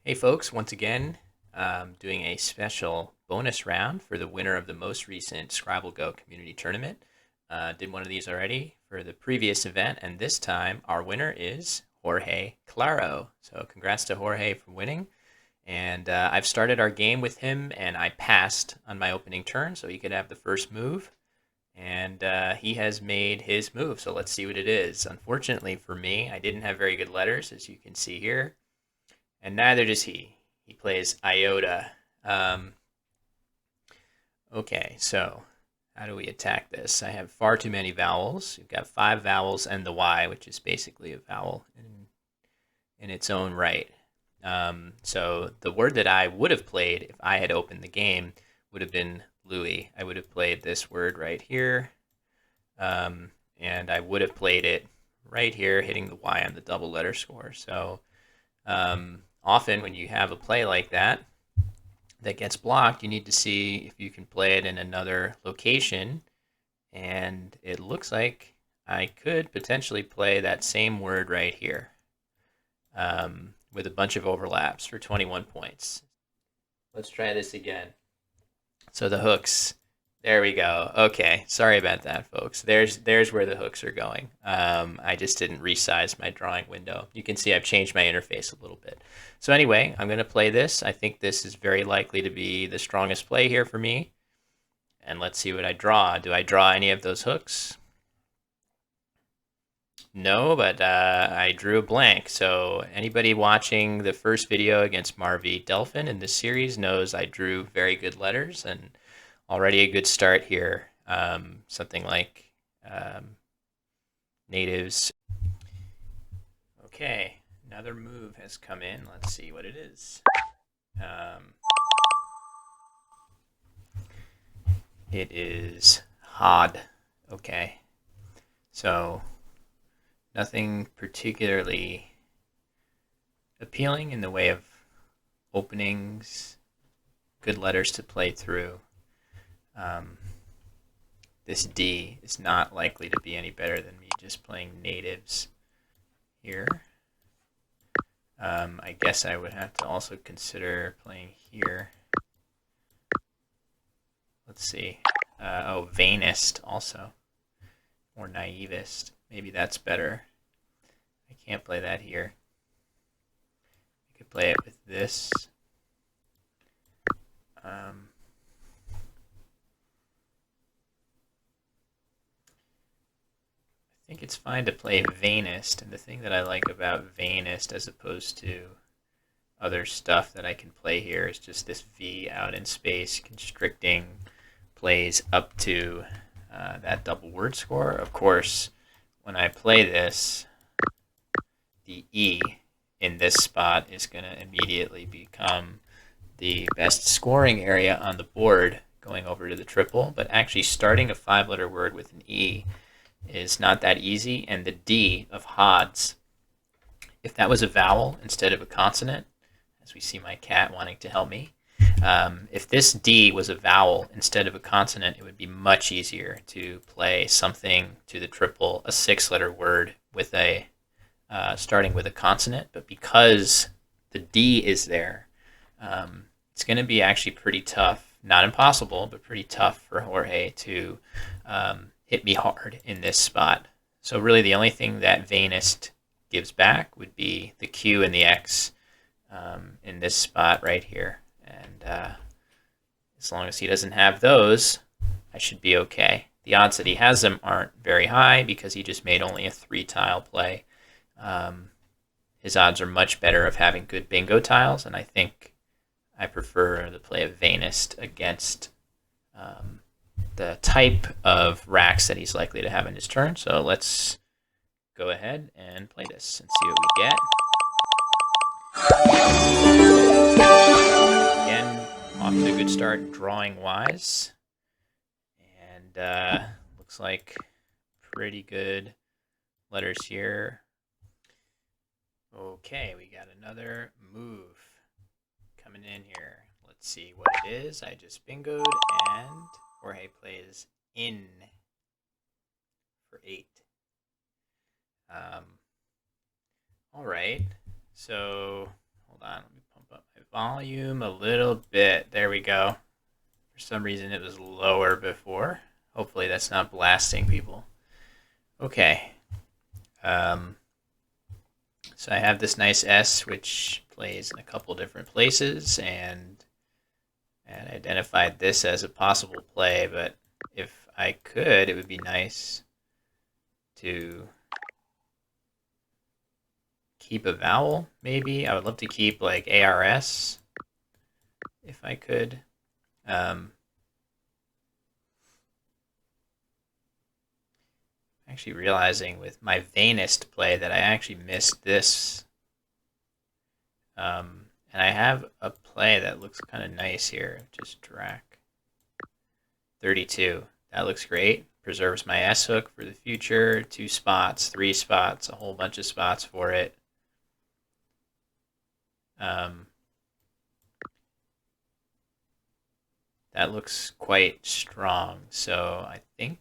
Hey folks, once again, doing a special bonus round for the winner of the most recent Scrabble Go community tournament. Did one of these already for the previous event, and this time our winner is Jorge Claro. So congrats to Jorge for winning. And I've started our game with him, and I passed on my opening turn, so he could have the first move. And he has made his move, so let's see what it is. Unfortunately for me, I didn't have very good letters, as you can see here. And neither does he. He plays iota. Um, okay, so how do we attack this? I have far too many vowels. We've got 5 vowels and the Y, which is basically a vowel in its own right. So the word that I would have played if I had opened the game would have been Louis. I would have played this word right here, and I would have played it right here, hitting the Y on the double letter score. So often when you have a play like that that gets blocked, you need to see if you can play it in another location. And it looks like I could potentially play that same word right here with a bunch of overlaps for 21 points. Let's try this again. So the hooks. There we go. Okay, sorry about that, folks. There's where the hooks are going. I just didn't resize my drawing window. You can see I've changed my interface a little bit. So anyway, I'm going to play this. I think this is very likely to be the strongest play here for me. And let's see what I draw. Do I draw any of those hooks? No, but I drew a blank. So anybody watching the first video against Marvy Delphin in this series knows I drew very good letters, and already a good start here. Something like natives. Okay, another move has come in. Let's see what it is. It is Hod. Okay, so nothing particularly appealing in the way of openings, good letters to play through. This D is not likely to be any better than me just playing natives here. I guess I would have to also consider playing here. Let's see. Oh, vainest also. Or naivest. Maybe that's better. I can't play that here. I could play it with this. I think it's fine to play vainest, and the thing that I like about vainest as opposed to other stuff that I can play here is just this V out in space constricting plays up to that double word score. Of course, when I play this, the E in this spot is going to immediately become the best scoring area on the board going over to the triple, but actually starting a 5-letter word with an E is not that easy, and the D of Hod's, if that was a vowel instead of a consonant, as we see my cat wanting to help me, if this D was a vowel instead of a consonant, it would be much easier to play something to the triple, a 6-letter word with a starting with a consonant, but because the D is there, it's going to be actually pretty tough, not impossible, but pretty tough for Jorge to hit me hard in this spot. So really the only thing that vainest gives back would be the Q and the X in this spot right here. And as long as he doesn't have those, I should be okay. The odds that he has them aren't very high because he just made only a 3-tile play. His odds are much better of having good bingo tiles, and I think I prefer the play of vainest against the type of racks that he's likely to have in his turn. So let's go ahead and play this and see what we get. Again, off to a good start drawing wise. And looks like pretty good letters here. Okay, we got another move coming in here. Let's see what it is. I just bingoed, and Jorge plays in for 8. All right, so Hold on, let me pump up my volume a little bit. There we go. For some reason it was lower before. Hopefully that's not blasting people. Okay. So I have this nice S which plays in a couple different places, and identified this as a possible play, but if I could, it would be nice to keep a vowel, maybe. I would love to keep like ARS if I could. Actually realizing with my vainest play that I actually missed this. And I have a play that looks kind of nice here. Just drag 32. That looks great. Preserves my S hook for the future. 2 spots, 3 spots, a whole bunch of spots for it. That looks quite strong. So I think,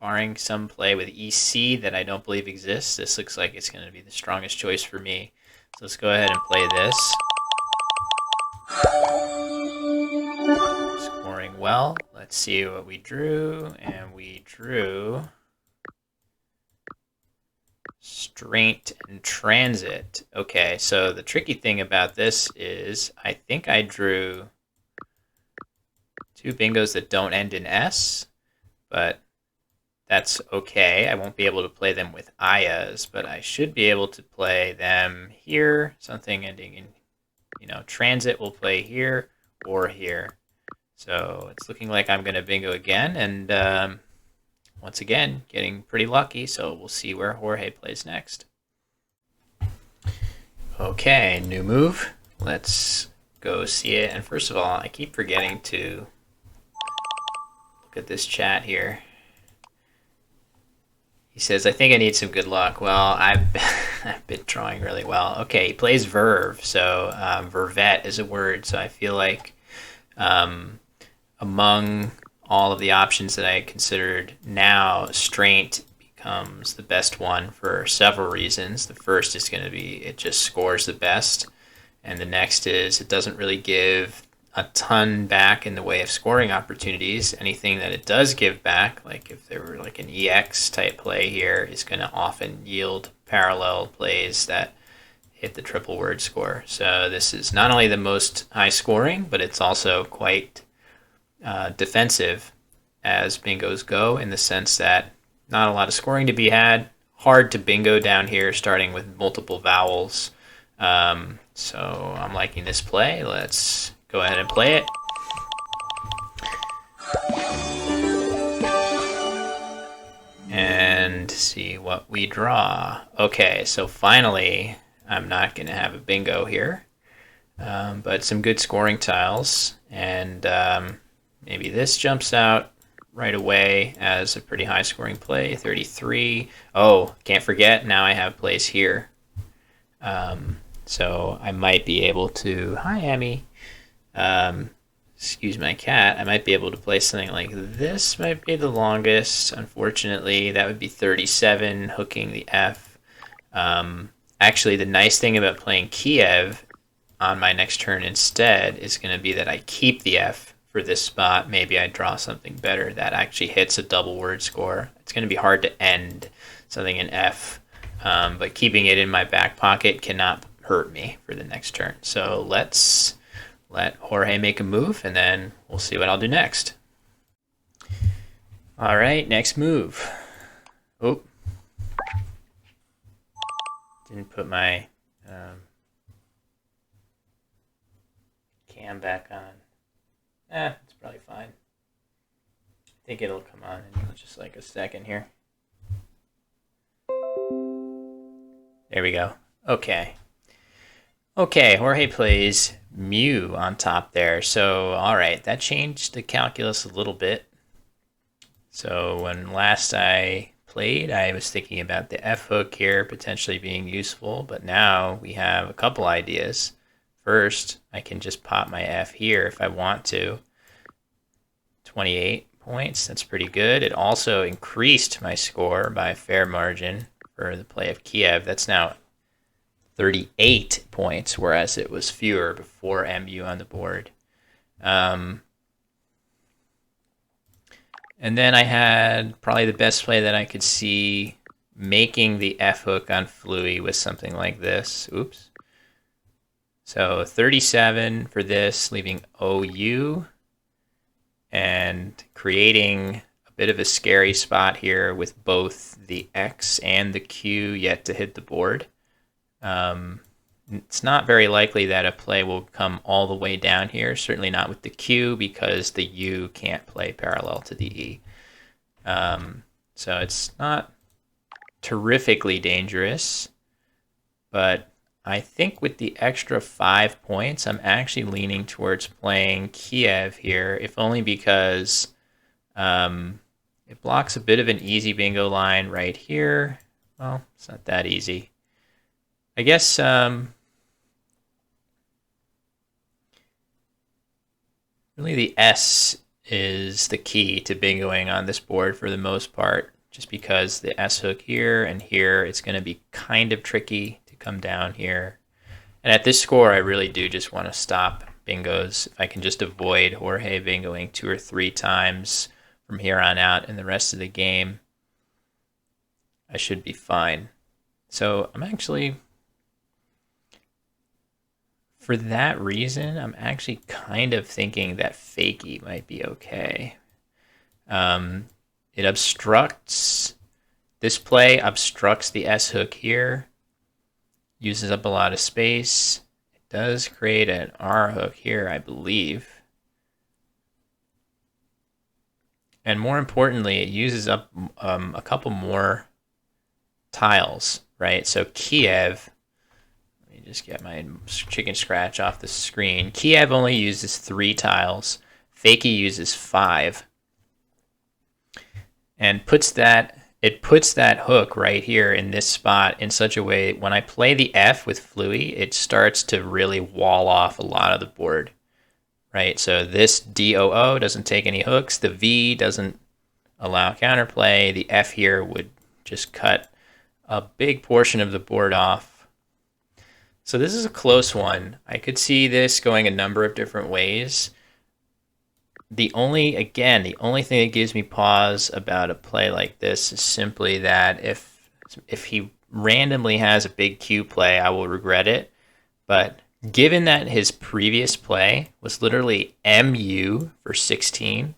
barring some play with EC that I don't believe exists, this looks like it's going to be the strongest choice for me. So let's go ahead and play this. Scoring well. Let's see what we drew. And we drew Straint and Transit. Okay, so the tricky thing about this is I think I drew 2 bingos that don't end in S, but that's okay. I won't be able to play them with ayas, but I should be able to play them here. Something ending in, transit will play here or here. So it's looking like I'm going to bingo again, and once again, getting pretty lucky, so we'll see where Jorge plays next. Okay, new move. Let's go see it. And first of all, I keep forgetting to look at this chat here. He says, I think I need some good luck. Well, I've been drawing really well. Okay, he plays verve, so vervet is a word, so I feel like among all of the options that I considered now, Straint becomes the best one for several reasons. The first is going to be it just scores the best, and the next is it doesn't really give a ton back in the way of scoring opportunities. Anything that it does give back, like if there were like an EX type play here, is going to often yield parallel plays that hit the triple word score. So this is not only the most high scoring, but it's also quite defensive as bingos go, in the sense that not a lot of scoring to be had, hard to bingo down here starting with multiple vowels. So I'm liking this play. Let's go ahead and play it. And see what we draw. Okay, so finally, I'm not going to have a bingo here, but some good scoring tiles, and maybe this jumps out right away as a pretty high scoring play, 33. Oh, can't forget, now I have plays here. So I might be able to, hi Amy, excuse my cat, I might be able to play something like this. Might be the longest, unfortunately. That would be 37, hooking the F. Actually, the nice thing about playing Kiev on my next turn instead is going to be that I keep the F for this spot. Maybe I draw something better that actually hits a double word score. It's going to be hard to end something in F, but keeping it in my back pocket cannot hurt me for the next turn. So let's let Jorge make a move, and then we'll see what I'll do next. All right, next move. Oh, didn't put my cam back on. It's probably fine. I think it'll come on in just like a second here. There we go. Okay. Okay, Jorge plays mu on top there. So, all right, that changed the calculus a little bit. So when last I played, I was thinking about the F hook here potentially being useful, but now we have a couple ideas. First, I can just pop my F here if I want to. 28 points, that's pretty good. It also increased my score by a fair margin for the play of Kiev. That's now 38 points, whereas it was fewer before MU on the board. And then I had probably the best play that I could see, making the F hook on Flui with something like this. Oops. So 37 for this, leaving OU, and creating a bit of a scary spot here with both the X and the Q yet to hit the board. It's not very likely that a play will come all the way down here, certainly not with the Q, because the U can't play parallel to the E. So it's not terrifically dangerous, but I think with the extra 5 points, I'm actually leaning towards playing Kiev here, if only because it blocks a bit of an easy bingo line right here. Well, it's not that easy. I guess really the S is the key to bingoing on this board for the most part, just because the S hook here and here, it's going to be kind of tricky to come down here. And at this score, I really do just want to stop bingos. If I can just avoid Jorge bingoing 2 or 3 times from here on out in the rest of the game, I should be fine. So I'm actually, for that reason, I'm actually kind of thinking that fakie might be okay. It obstructs, this play obstructs the S hook here, uses up a lot of space. It does create an R hook here, I believe. And more importantly, it uses up a couple more tiles, right? So Kiev, let me just get my chicken scratch off the screen. Kiev only uses 3 tiles. Fakie uses 5. And puts that hook right here in this spot in such a way, when I play the F with Flui, it starts to really wall off a lot of the board, right? So this DOO doesn't take any hooks. The V doesn't allow counterplay. The F here would just cut a big portion of the board off. So this is a close one. I could see this going a number of different ways. The only thing that gives me pause about a play like this is simply that if he randomly has a big Q play, I will regret it. But given that his previous play was literally MU for 16,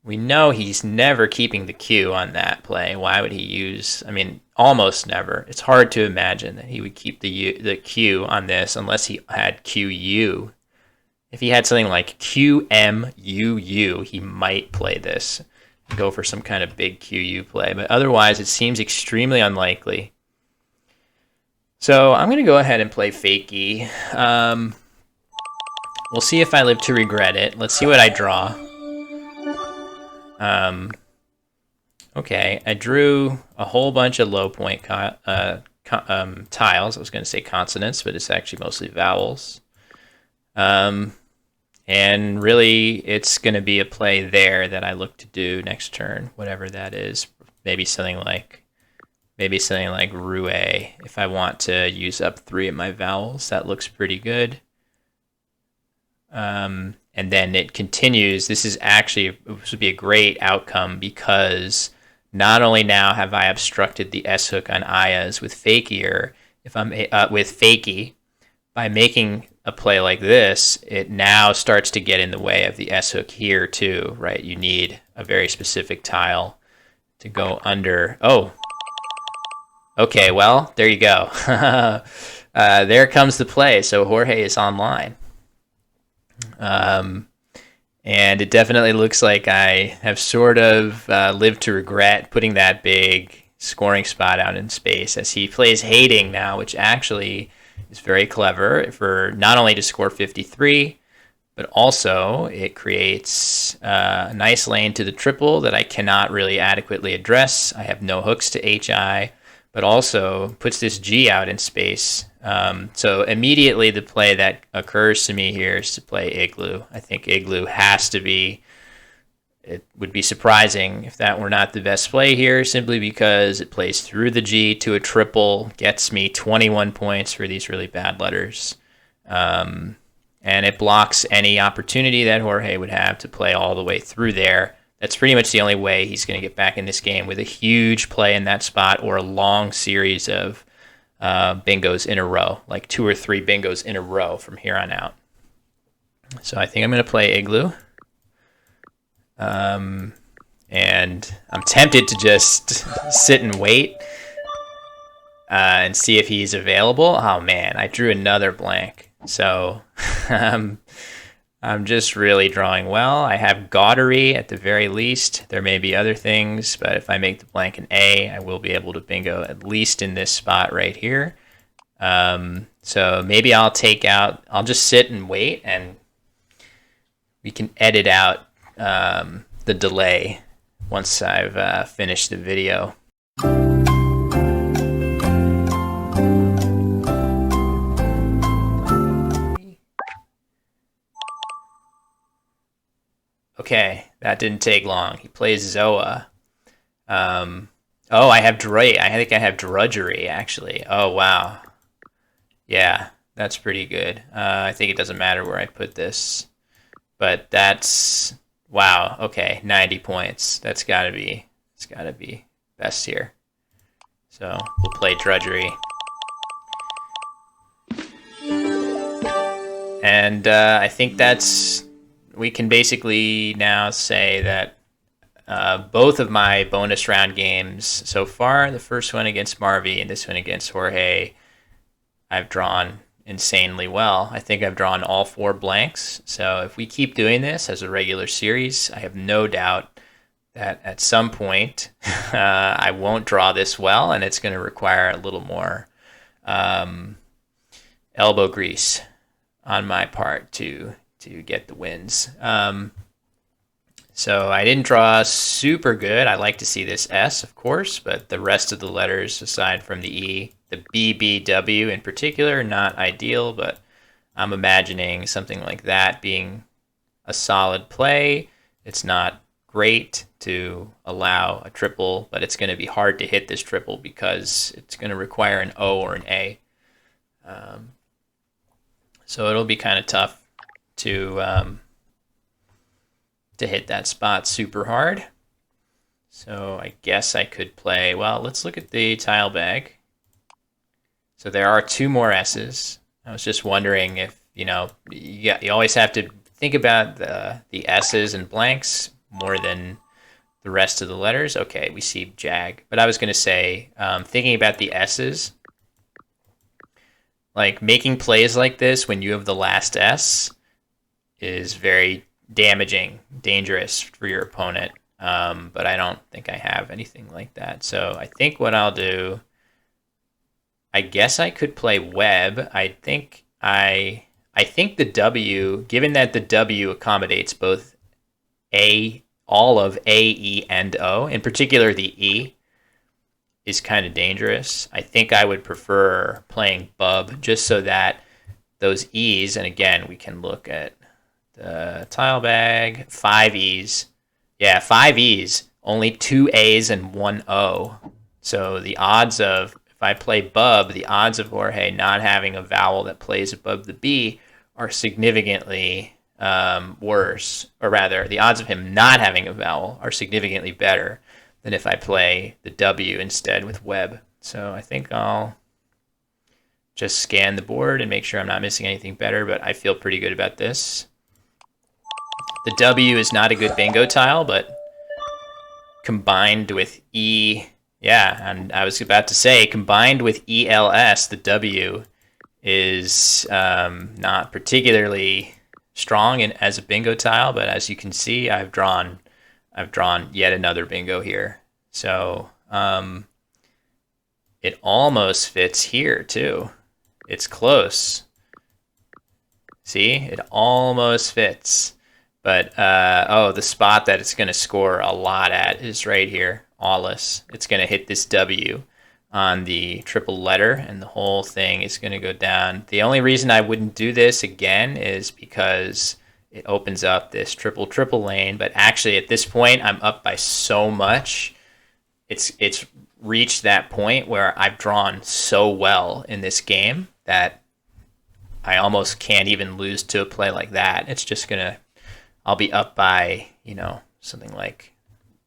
we know he's never keeping the Q on that play. Why would he use, I mean, almost never. It's hard to imagine that he would keep the Q on this unless he had QU. If he had something like QMUU, he might play this and go for some kind of big QU play. But otherwise, it seems extremely unlikely. So I'm going to go ahead and play fakie. We'll see if I live to regret it. Let's see what I draw. Okay, I drew a whole bunch of low point tiles. I was going to say consonants, but it's actually mostly vowels. And really, it's going to be a play there that I look to do next turn, whatever that is. Maybe something like Rue. If I want to use up 3 of my vowels, that looks pretty good. And then it continues. This would be a great outcome, because not only now have I obstructed the S hook on Ayas with fakier, with fakie, by making a play like this, it now starts to get in the way of the S hook here too, right? You need a very specific tile to go under. Oh, okay, well, there you go. There comes the play. So Jorge is online. And it definitely looks like I have sort of lived to regret putting that big scoring spot out in space, as he plays hating now, which actually is very clever for not only to score 53, but also it creates a nice lane to the triple that I cannot really adequately address. I have no hooks to HI, but also puts this G out in space. So immediately the play that occurs to me here is to play Igloo. I think Igloo has to be It would be surprising if that were not the best play here, simply because it plays through the G to a triple, gets me 21 points for these really bad letters. And it blocks any opportunity that Jorge would have to play all the way through there. That's pretty much the only way he's going to get back in this game, with a huge play in that spot or a long series of bingos in a row, like 2 or 3 bingos in a row from here on out. So I think I'm going to play Igloo. And I'm tempted to just sit and wait and see if he's available. Oh man, I drew another blank. So I'm just really drawing well. I have Gaudery at the very least. There may be other things, but if I make the blank an A, I will be able to bingo at least in this spot right here. So maybe I'll just sit and wait, and we can edit out the delay once I've finished the video. Okay, that didn't take long. He plays Zoa. I have I think I have Drudgery, actually. Oh, wow. Yeah, that's pretty good. I think it doesn't matter where I put this. But that's... Wow, okay, 90 points. It's gotta be best here. So we'll play Drudgery. And I think we can basically now say that both of my bonus round games so far, the first one against Marvy and this one against Jorge, I've drawn insanely well. I think I've drawn all 4 blanks. So if we keep doing this as a regular series, I have no doubt that at some point I won't draw this well, and it's going to require a little more elbow grease on my part to get the wins. So I didn't draw super good. I like to see this S, of course, but the rest of the letters, aside from the E, the B, B, W in particular, not ideal, but I'm imagining something like that being a solid play. It's not great to allow a triple, but it's going to be hard to hit this triple because it's going to require an O or an A. So it'll be kind of tough to hit that spot super hard. So I guess I could play, well, let's look at the tile bag. So there are 2 more S's. I was just wondering if, you always have to think about the S's and blanks more than the rest of the letters. Okay, we see Jag. But I was going to say, thinking about the S's, like making plays like this when you have the last S is very damaging, dangerous for your opponent. But I don't think I have anything like that. So I think what I'll do, I guess I could play Web. I think the W, given that the W accommodates both all of A, E, and O, in particular the E, is kind of dangerous. I think I would prefer playing Bub just so that those E's, and again, we can look at the tile bag, 5 E's. Yeah, 5 E's, only 2 A's and 1 O. So the odds of, if I play Bub, the odds of Jorge not having a vowel that plays above the B are significantly worse. Or rather, the odds of him not having a vowel are significantly better than if I play the W instead with Web. So I think I'll just scan the board and make sure I'm not missing anything better, but I feel pretty good about this. The W is not a good bingo tile, but combined with E, yeah, and I was about to say, combined with ELS, the W is not particularly strong as a bingo tile, but as you can see, I've drawn yet another bingo here. So it almost fits here too. It's close. See, it almost fits. But, the spot that it's going to score a lot at is right here, Aulis. It's going to hit this W on the triple letter, and the whole thing is going to go down. The only reason I wouldn't do this again is because it opens up this triple lane. But actually, at this point, I'm up by so much. It's reached that point where I've drawn so well in this game that I almost can't even lose to a play like that. It's just gonna, I'll be up by, something like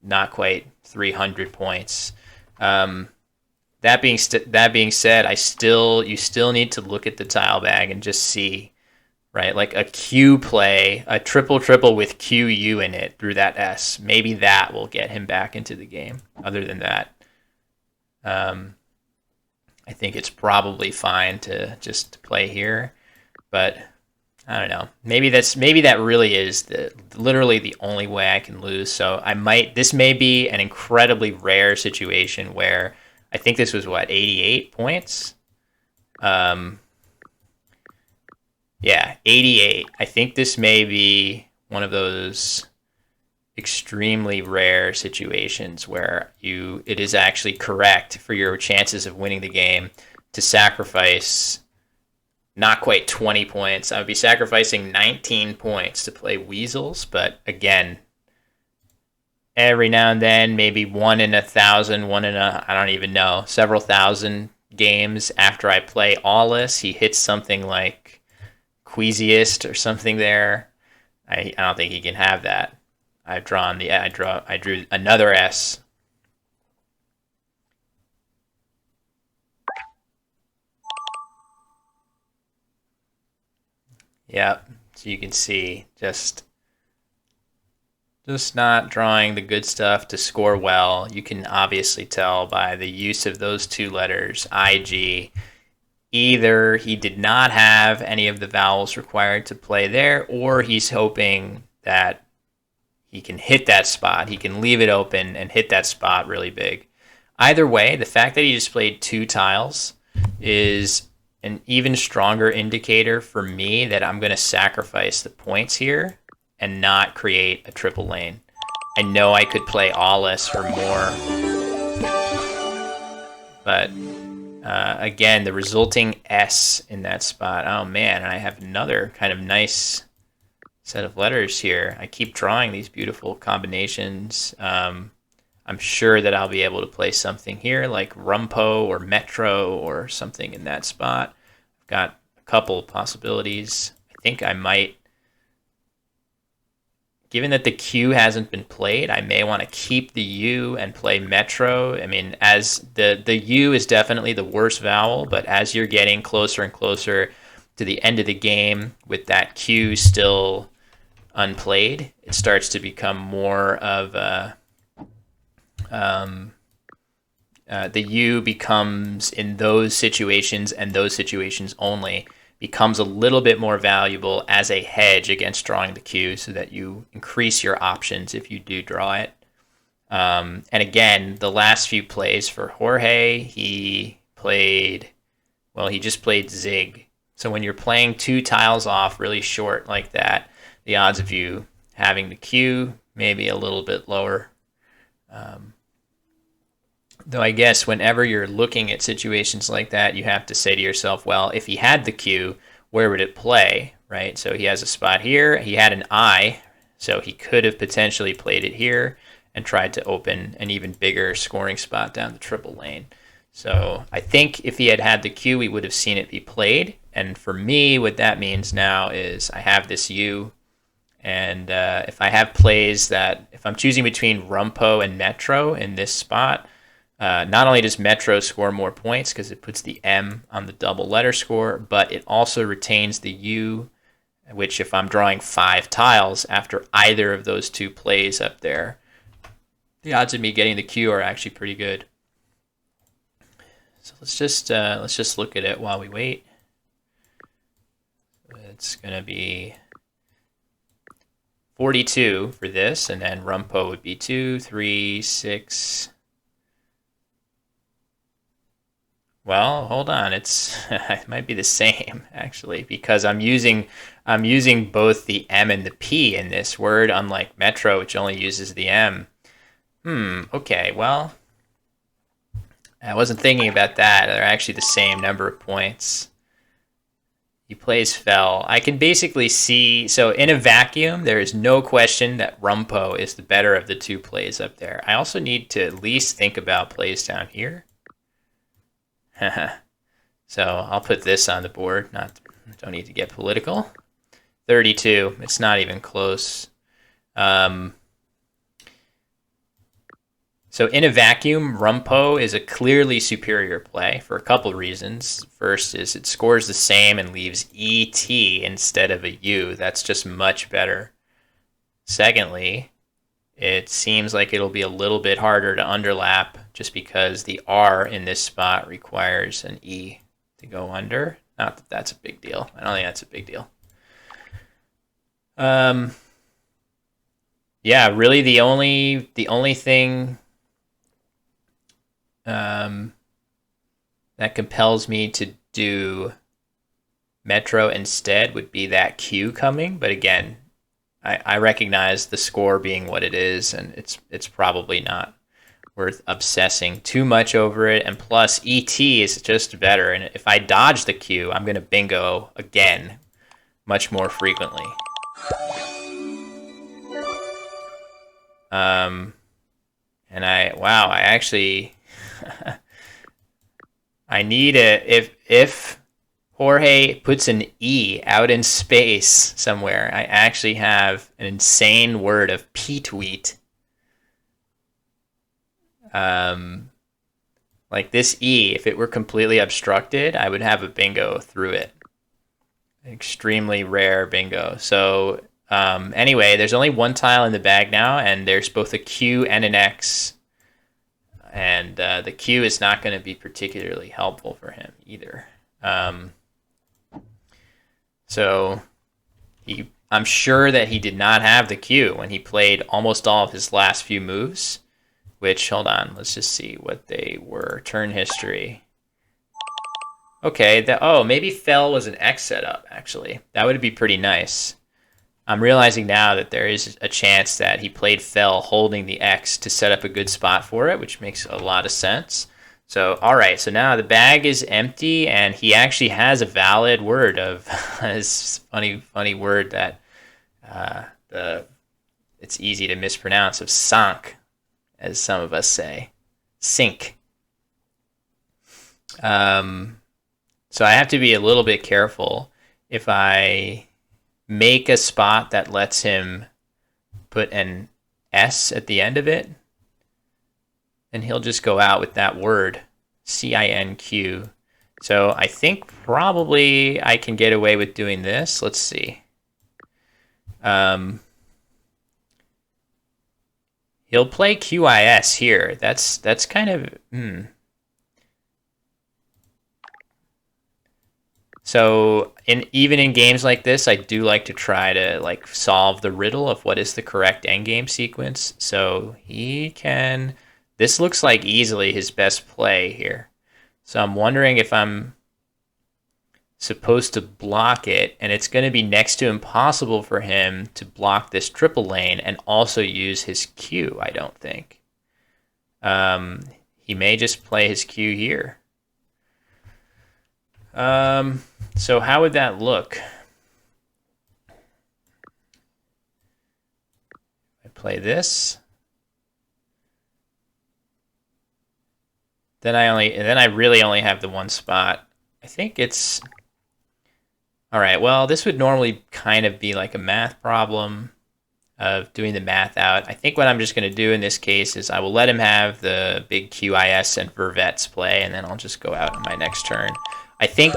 not quite 300 points. That being said, you still need to look at the tile bag and just see, right? Like a Q play, a triple with QU in it through that S. Maybe that will get him back into the game. Other than that, I think it's probably fine to just play here. But I don't know. Maybe that really is literally the only way I can lose. So this may be an incredibly rare situation where I think this was 88 points. Yeah, 88. I think this may be one of those extremely rare situations where it is actually correct for your chances of winning the game to sacrifice not quite 20 points. I would be sacrificing 19 points to play Weasels, but again, every now and then, maybe 1 in 1,000, I don't even know, several thousand games after I play Awless, he hits something like Queasiest or something there. I don't think he can have that. I drew another S. Yep. So you can see just not drawing the good stuff to score well. You can obviously tell by the use of those two letters, IG. Either he did not have any of the vowels required to play there, or he's hoping that he can hit that spot. He can leave it open and hit that spot really big. Either way, the fact that he just played 2 tiles is an even stronger indicator for me that I'm going to sacrifice the points here and not create a triple lane. I know I could play Awless for more, but again, the resulting S in that spot, oh man, and I have another kind of nice set of letters here. I keep drawing these beautiful combinations. I'm sure that I'll be able to play something here like Rumpo or Metro or something in that spot. I've got a couple of possibilities. I think I might, given that the Q hasn't been played, I may want to keep the U and play Metro. I mean, as the U is definitely the worst vowel, but as you're getting closer and closer to the end of the game with that Q still unplayed, it starts to become more of a the U becomes, in those situations and those situations only, becomes a little bit more valuable as a hedge against drawing the Q, so that you increase your options if you do draw it. And again, the last few plays for Jorge, he just played Zig. So when you're playing 2 tiles off really short like that, the odds of you having the Q may be a little bit lower. Though I guess whenever you're looking at situations like that, you have to say to yourself, well, if he had the Q, where would it play, right? So he has a spot here. He had an I, so he could have potentially played it here and tried to open an even bigger scoring spot down the triple lane. So I think if he had the Q, we would have seen it be played. And for me, what that means now is I have this U, and if I have plays if I'm choosing between Rumpo and Metro in this spot, not only does Metro score more points because it puts the M on the double letter score, but it also retains the U, which if I'm drawing 5 tiles after either of those 2 plays up there, the odds of me getting the Q are actually pretty good. So let's just look at it while we wait. It's going to be 42 for this, and then Rumpo would be 2, 3, 6. Well, hold on. It might be the same actually, because I'm using both the M and the P in this word, unlike Metro, which only uses the M. Okay, well, I wasn't thinking about that. They're actually the same number of points. He plays fell. I can basically see, so in a vacuum, there is no question that Rumpo is the better of the two plays up there. I also need to at least think about plays down here. So I'll put this on the board. Don't need to get political. 32. It's not even close. So in a vacuum, Rumpo is a clearly superior play for a couple of reasons. First is it scores the same and leaves ET instead of a U. That's just much better. Secondly, it seems like it'll be a little bit harder to underlap just because the R in this spot requires an E to go under. Not that that's a big deal. I don't think that's a big deal. Yeah, really the only thing that compels me to do Metro instead would be that Q coming. But again, I recognize the score being what it is, and it's probably not worth obsessing too much over it. And plus, ET is just better. And if I dodge the Q, I'm going to bingo again much more frequently. And I actually, I need if Jorge puts an E out in space somewhere, I actually have an insane word of P-tweet. Like this E, if it were completely obstructed, I would have a bingo through it. Extremely rare bingo. So anyway, there's only one tile in the bag now, and there's both a Q and an X. And the Q is not going to be particularly helpful for him either. So I'm sure that he did not have the Q when he played almost all of his last few moves, which, hold on, let's just see what they were. Turn history. Okay, maybe fell was an X setup, actually. That would be pretty nice. I'm realizing now that there is a chance that he played fell holding the X to set up a good spot for it, which makes a lot of sense. So, all right, so now the bag is empty, and he actually has a valid word of this funny word that it's easy to mispronounce, of sank, as some of us say. Sink. So I have to be a little bit careful if I make a spot that lets him put an S at the end of it, and he'll just go out with that word, C-I-N-Q. So I think probably I can get away with doing this. Let's see. He'll play QIS here. That's kind of... So even in games like this, I do like to try to solve the riddle of what is the correct endgame sequence. So this looks like easily his best play here. So I'm wondering if I'm supposed to block it, and it's going to be next to impossible for him to block this triple lane and also use his Q, I don't think. He may just play his Q here. So how would that look? I play this. Then I really only have the one spot. I think it's... All right, well, this would normally kind of be like a math problem of doing the math out. I think what I'm just going to do in this case is I will let him have the big QIS and Vervets play, and then I'll just go out on my next turn. I think,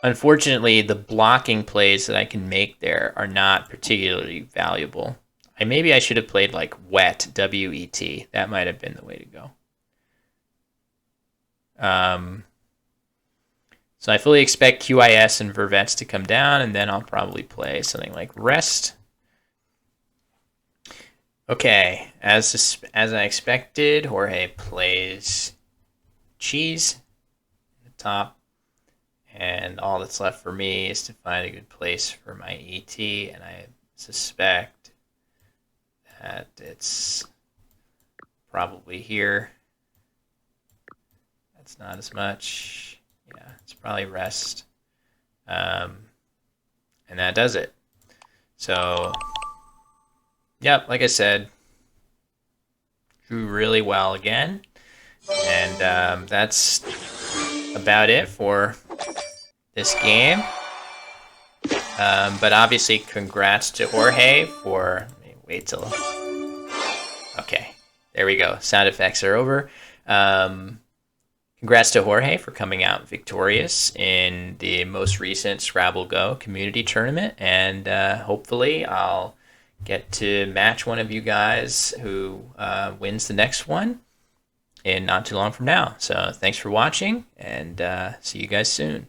unfortunately, the blocking plays that I can make there are not particularly valuable. Maybe I should have played like wet, W-E-T. That might have been the way to go. So I fully expect QIS and Vervets to come down, and then I'll probably play something like rest. Okay, as I expected, Jorge plays cheese at the top, and all that's left for me is to find a good place for my ET, and I suspect that it's probably here. That's not as much. Yeah, it's probably rest. Um, and that does it. So, yep, like I said, drew really well again. And that's about it for this game. But obviously, congrats to Jorge for. Wait till. Okay, there we go. Sound effects are over. Congrats to Jorge for coming out victorious in the most recent Scrabble Go community tournament, and hopefully I'll get to match one of you guys who wins the next one in not too long from now. So thanks for watching, and see you guys soon.